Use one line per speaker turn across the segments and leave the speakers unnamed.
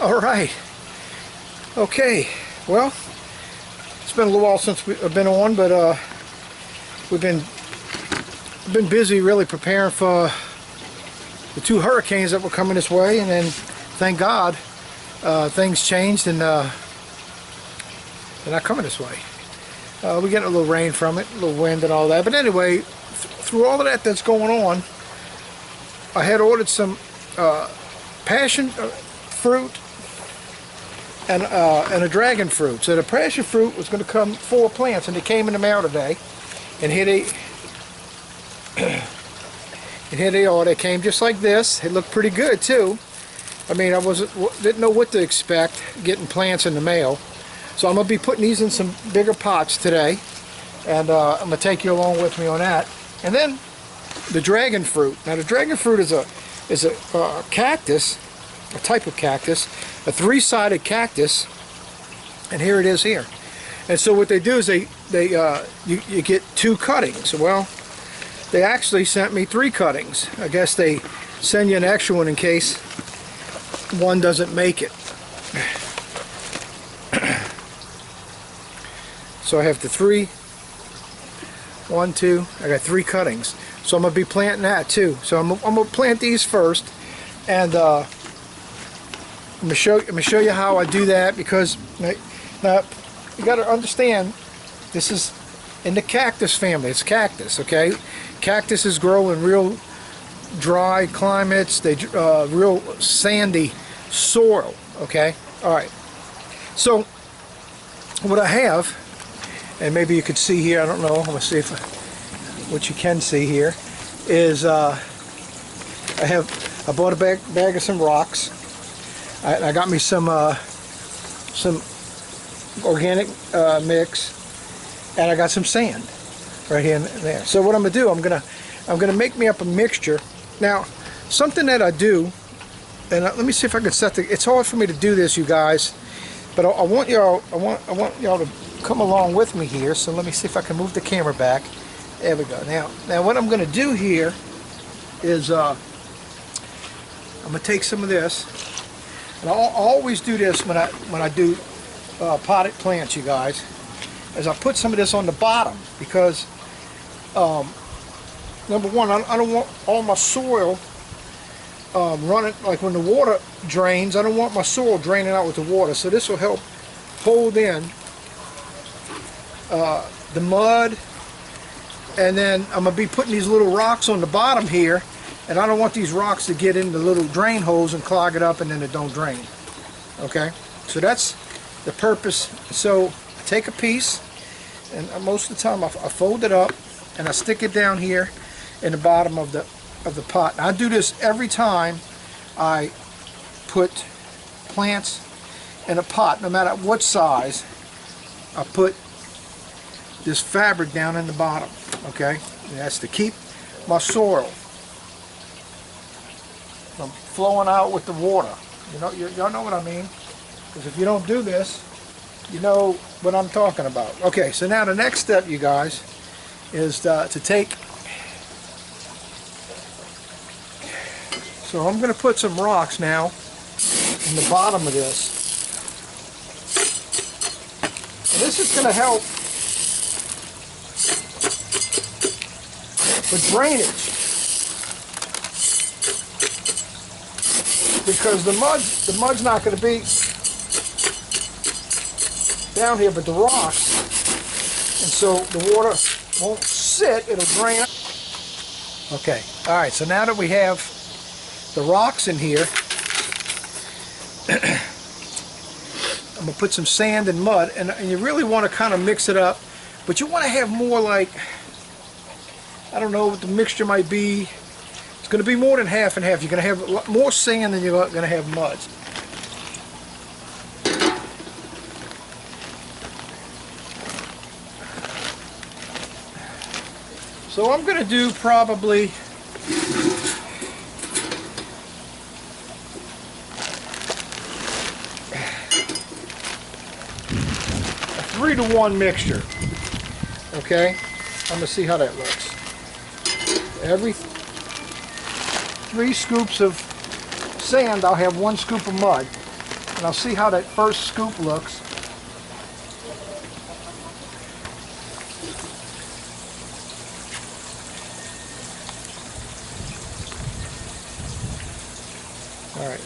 All right. Okay. Well, it's been a little while since I've been on, but we've been busy really preparing for the 2 hurricanes that were coming this way, and then thank God things changed and they're not coming this way. We're getting a little rain from it, a little wind and all that. But anyway, through all of that that's going on, I had ordered some passion fruit and a dragon fruit. So the passion fruit was going to come 4 plants, and they came in the mail today. And here they are. They came just like this. They look pretty good too. I mean, didn't know what to expect getting plants in the mail. So I'm going to be putting these in some bigger pots today, and I'm going to take you along with me on that. And then the dragon fruit. Now the dragon fruit is a cactus, a type of cactus, a 3-sided cactus, and here it is here. And so what they do is you get 2 cuttings. Well, they actually sent me 3 cuttings. I guess they send you an extra one in case one doesn't make it. So I have the 3, 1, 2, I got 3 cuttings. So I'm going to be planting that too. So I'm going to plant these first, and I'm going to show you how I do that, because now you got to understand, this is in the cactus family. It's cactus, okay? Cactuses grow in real dry climates. They real sandy soil, okay? All right. So what I have, and maybe you could see here, I don't know, I'm going to see what you can see here, is I bought a bag of some rocks. I got me some organic mix, and I got some sand right here and there. So what I'm gonna do, I'm gonna make me up a mixture. Now, something that I do, and let me see if I can set the. It's hard for me to do this, you guys, but I want y'all to come along with me here. So let me see if I can move the camera back. There we go. Now what I'm gonna do here is I'm gonna take some of this, and I always do this when I do potted plants, you guys, is I put some of this on the bottom, because number one, I don't want all my soil running, like when the water drains, I don't want my soil draining out with the water. So this will help hold in the mud, and then I'm going to be putting these little rocks on the bottom here, and I don't want these rocks to get in the little drain holes and clog it up, and then it don't drain. Okay, so that's the purpose. So I take a piece, and most of the time I fold it up and I stick it down here in the bottom of the pot. And I do this every time I put plants in a pot, no matter what size. I put this fabric down in the bottom. Okay, and that's to keep my soil from flowing out with the water. You know, y'all know what I mean? Because if you don't do this, you know what I'm talking about. Okay, so now the next step, you guys, is to take. So I'm going to put some rocks now in the bottom of this. And this is going to help with drainage, because the mud's not going to be down here, but the rocks, and so the water won't sit, it'll drain. Okay, all right, so now that we have the rocks in here, I'm gonna put some sand and mud, and you really want to kind of mix it up, but you want to have more, like, I don't know what the mixture might be. It's going to be more than half and half. You're going to have more sand than you're going to have mud. So I'm going to do probably a 3-to-1 mixture. Okay, I'm going to see how that looks. Every 3 scoops of sand, I'll have 1 scoop of mud. and I'll see how that first scoop looks. All right.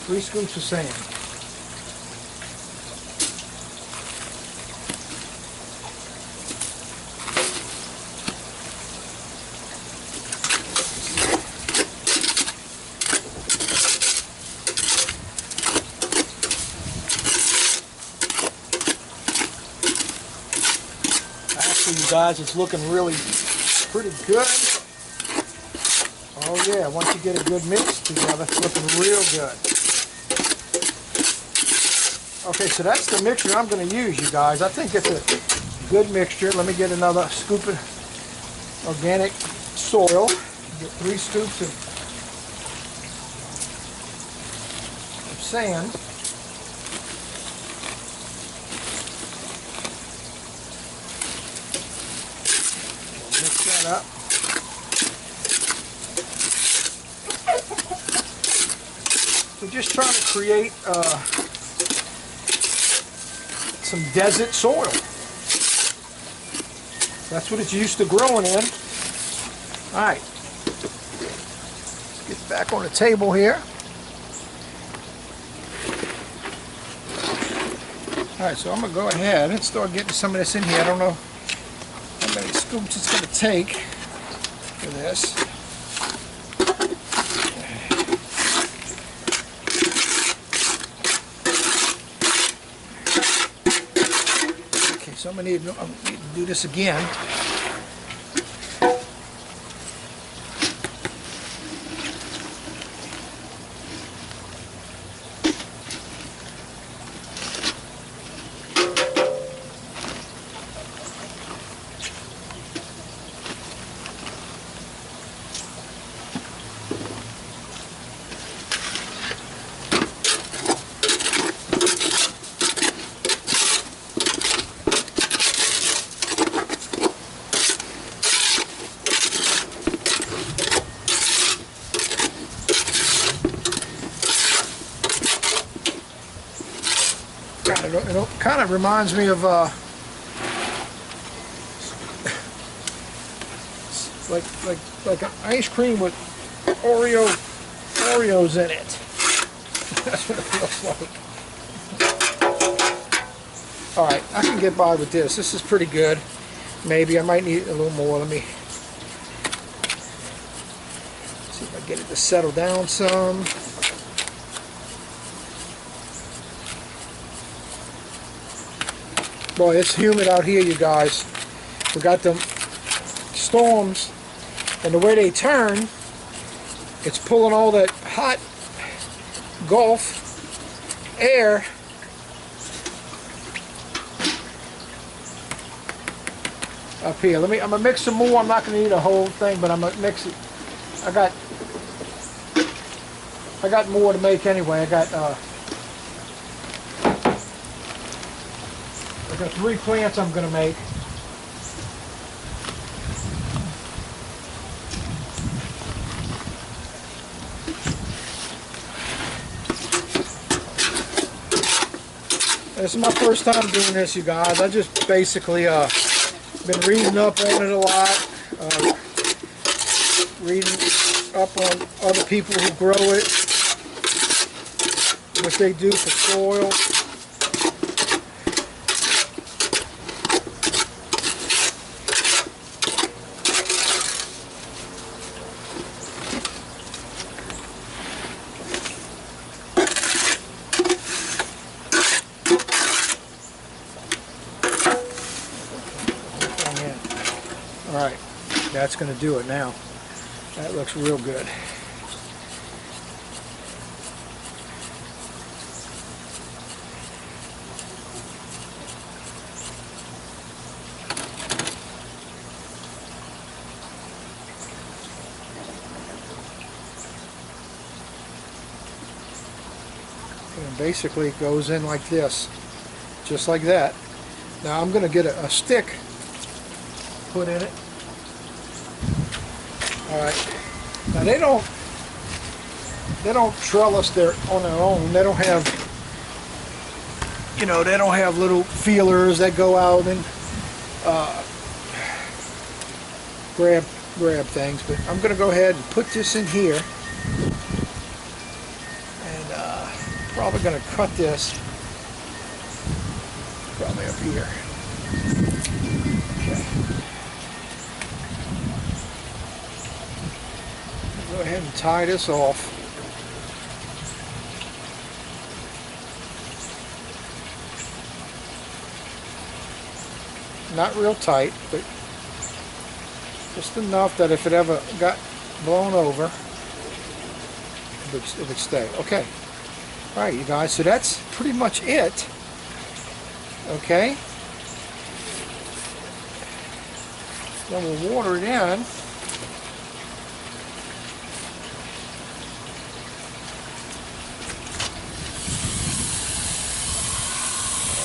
Three scoops of sand. Actually, you guys, it's looking really pretty good. Oh yeah, once you get a good mix together, it's looking real good. Okay, so that's the mixture I'm going to use, you guys. I think it's a good mixture. Let me get another scoop of organic soil. Get 3 scoops of sand. Mix that up. We're just trying to create some desert soil. That's what it's used to growing in. Alright. Let's get back on the table here. Alright, so I'm going to go ahead and start getting some of this in here. I don't know how many scoops it's going to take for this. So I'm going to need to do this again. It kind of reminds me of like an ice cream with Oreos in it. That's what it looks like. All right, I can get by with this. This is pretty good. Maybe I might need a little more. Let me see if I get it to settle down some. Boy, it's humid out here, you guys. We got them storms, and the way they turn, it's pulling all that hot Gulf air up here. I'm gonna mix some more. I'm not gonna eat a whole thing, but I'm gonna mix it. I got more to make anyway. I got 3 plants I'm going to make. This is my first time doing this, you guys. I just basically been reading up on it a lot, reading up on other people who grow it, what they do for soil. Alright, that's going to do it now. That looks real good. And basically it goes in like this, just like that. Now I'm going to get a stick put in it. Alright. Now they don't trellis on their own. They don't have, you know, they don't have little feelers that go out and grab things. But I'm going to go ahead and put this in here, and probably going to cut this probably up here. Okay. Go ahead and tie this off. Not real tight, but just enough that if it ever got blown over, it would stay. Okay. Alright, you guys, so that's pretty much it. Okay. Then we'll water it in.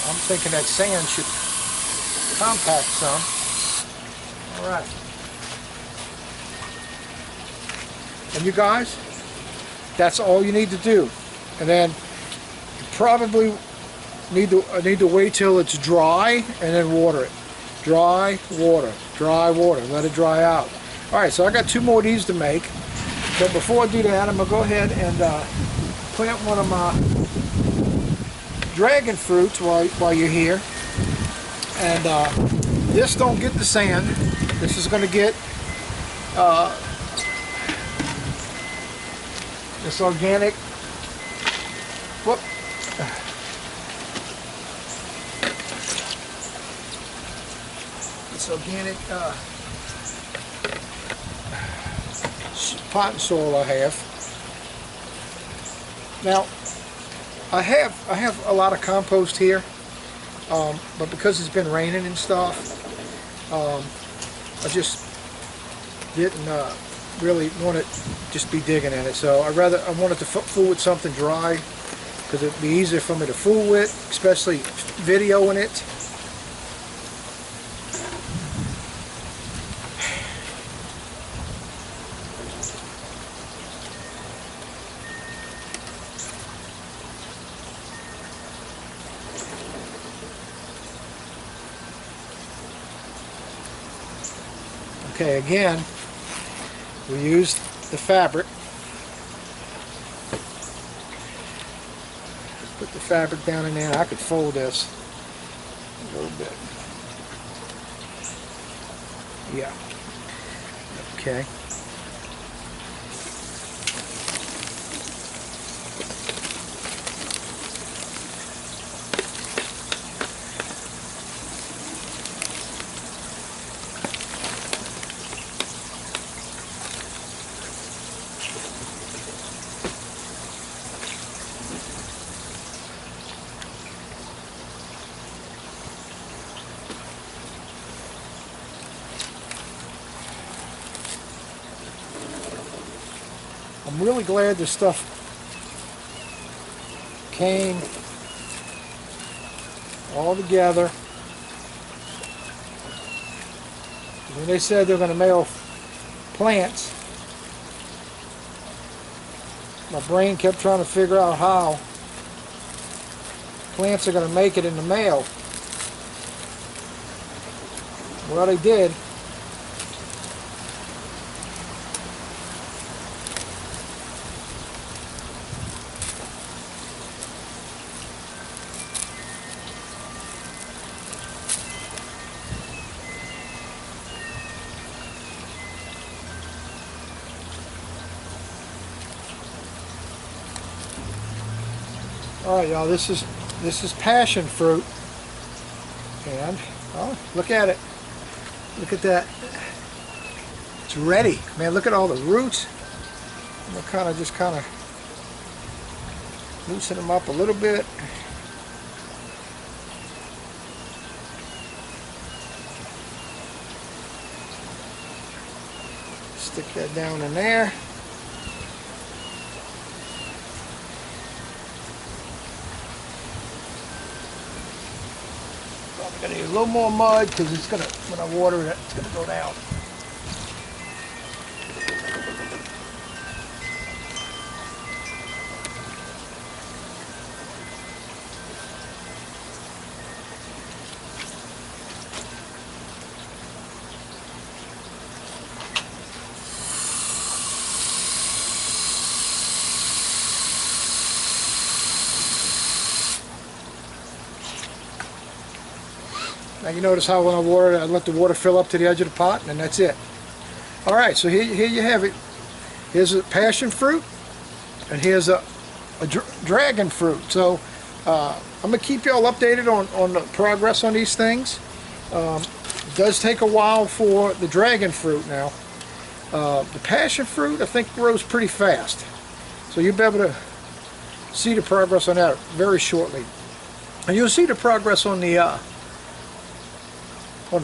I'm thinking that sand should compact some. Alright. And you guys, that's all you need to do. And then you probably need to wait till it's dry and then water it. Dry, water, let it dry out. Alright, so I got 2 more of these to make. But before I do that, I'm going to go ahead and plant one of my dragon fruits while you're here. And this don't get the sand. This is going to get this organic. Whoop. This organic potting soil I have. Now, I have a lot of compost here, but because it's been raining and stuff, I just didn't really want to just be digging in it. So I wanted to fool with something dry, because it'd be easier for me to fool with, especially videoing it. Okay, again, we used the fabric. Put the fabric down in there. I could fold this a little bit. Yeah. Okay. I'm really glad this stuff came all together. When they said they're going to mail plants, my brain kept trying to figure out how plants are going to make it in the mail. Well, they did. Alright, y'all, this is passion fruit, and oh, look at it. Look at that. It's ready. Man, look at all the roots. I'm gonna just kind of loosen them up a little bit. Stick that down in there. Going to a little more mud because it's gonna, when I water it, it's gonna go down. Now you notice how when I water it, I let the water fill up to the edge of the pot, and that's it. Alright, so here you have it. Here's a passion fruit, and here's a dragon fruit. So I'm going to keep y'all updated on the progress on these things. It does take a while for the dragon fruit now. The passion fruit, I think, grows pretty fast. So you'll be able to see the progress on that very shortly. And you'll see the progress on the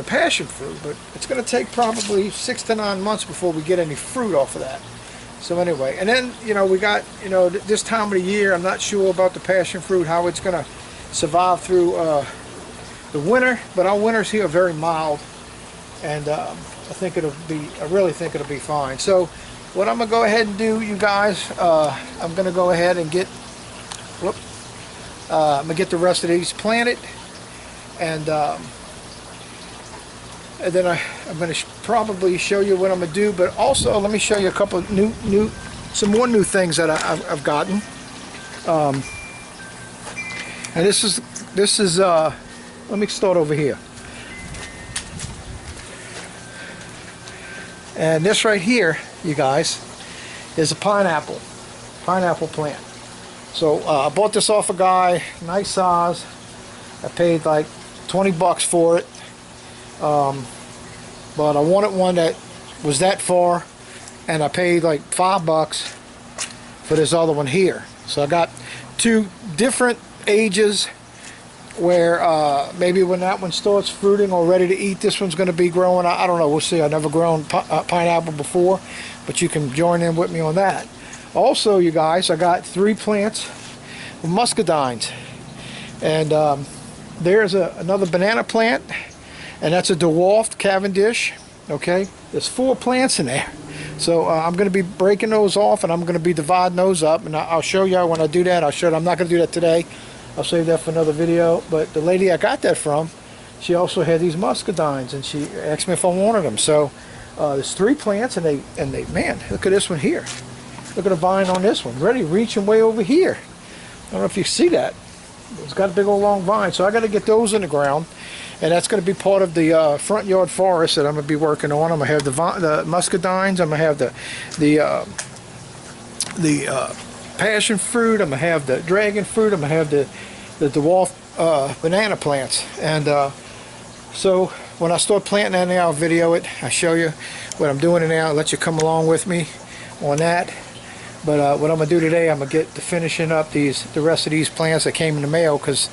passion fruit, but it's going to take probably 6 to 9 months before we get any fruit off of that. So anyway, and then, you know, we got, you know, this time of the year, I'm not sure about the passion fruit, how it's going to survive through the winter, but our winters here are very mild, and I really think it'll be fine. So what I'm going to go ahead and do, you guys, I'm going to go ahead and get, I'm going to get the rest of these planted, and then I'm going to probably show you what I'm going to do, but also let me show you a couple of some more new things that I've gotten. And this is let me start over here. And this right here, you guys, is a pineapple plant. So I bought this off a guy, nice size. I paid like 20 bucks for it. But I wanted one that was that far, and I paid like 5 bucks for this other one here. So I got 2 different ages where maybe when that one starts fruiting or ready to eat, this one's going to be growing. I don't know, we'll see. I've never grown pineapple before, but you can join in with me on that. Also, you guys, I got 3 plants of muscadines, and there's another banana plant, and that's a Dwarf Cavendish. Okay, there's 4 plants in there. So I'm going to be breaking those off, and I'm going to be dividing those up, and I'll show y'all when I do that. I'm not going to do that today. I'll save that for another video. But the lady I got that from, she also had these muscadines, and she asked me if I wanted them. So there's 3 plants, and they man, look at this one here. Look at the vine on this one, ready, reaching way over here. I don't know if you see that. It's got a big old long vine, so I got to get those in the ground. And that's going to be part of the front yard forest that I'm going to be working on. I'm going to have the muscadines. I'm going to have the passion fruit. I'm going to have the dragon fruit. I'm going to have the dwarf banana plants. And so when I start planting that now, I'll video it. I'll show you what I'm doing now. I'll let you come along with me on that. But what I'm going to do today, I'm going to get to finishing up the rest of these plants that came in the mail, because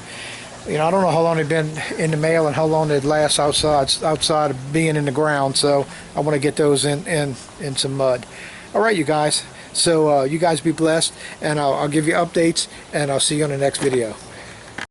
you know, I don't know how long they've been in the mail and how long they'd last outside of being in the ground. So I want to get those in some mud. All right, you guys. So you guys be blessed, and I'll give you updates, and I'll see you on the next video.